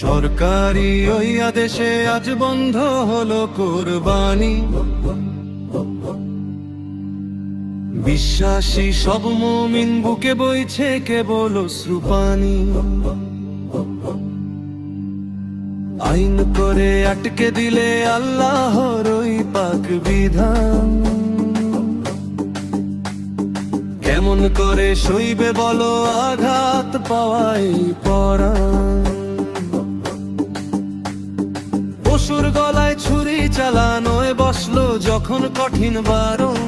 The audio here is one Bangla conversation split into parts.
সরকারি ওই আদেশে আজ বন্ধ হলো কুরবানি। বিশ্বাসী সব মুমিন বুকে বইছে কেবল অশ্রুপানি। আইন করে আটকে দিলে আল্লাহর ওই পাক বিধান, কেমন করে সইবে বলো আঘাত পাওয়াই পরাণ। পশুর গলায় ছুরি চালানোয় বসলো যখন কঠিন বারণ,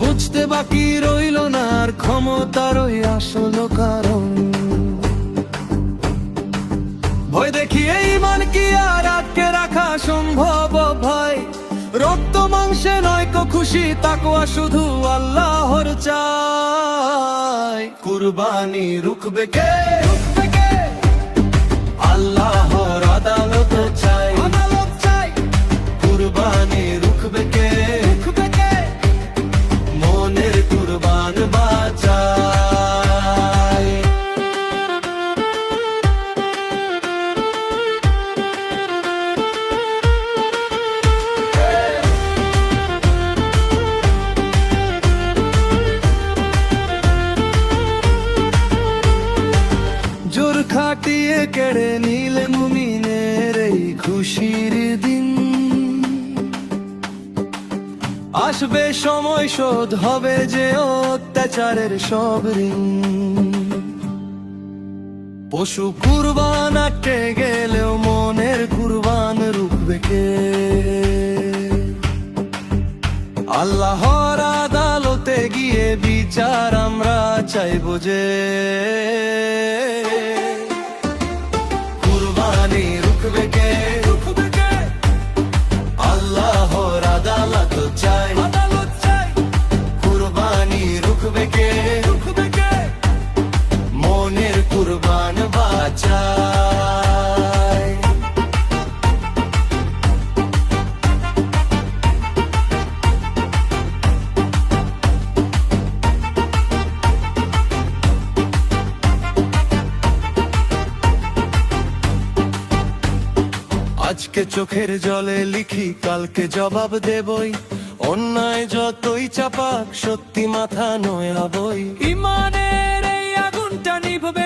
বুঝতে বাকি রইল না আর ক্ষমতার ওই আসল কারণ। ভয় দেখিয়ে ঈমান কি আর আটকে রাখা সম্ভব ভাই? রক্ত মাংসে নয় কো খুশি, তাকওয়া শুধু আল্লাহর চাই। কুরবানি রুখবে কে? আল্লাহর আদালত চাই। কুরবানি রুখবে কে? মনের কুরবান বাঁচাই। জোর খাটিয়ে কেড়ে নিলে মুমিনের এই খুশির দিন, আসবে সময় শোধ হবে যে অত্যাচারের সব ঋণ। পশু কুরবান আটকে গেলেও মনের কুরবান রুখবে কে? আল্লাহর আদালতে গিয়ে বিচার আমরা চাইব যে। কুরবানি রুখবে কে? আল্লাহর আদালত চাই। কুরবানি রুখবে কে? মনের কুরবান বাঁচাই। আজকে চোখের জলে লিখি, কালকে জবাব দেবই। অন্যায় যতই চাপাক সত্যি মাথা নোয়াবই। ইমানের এই আগুনটা নিভবে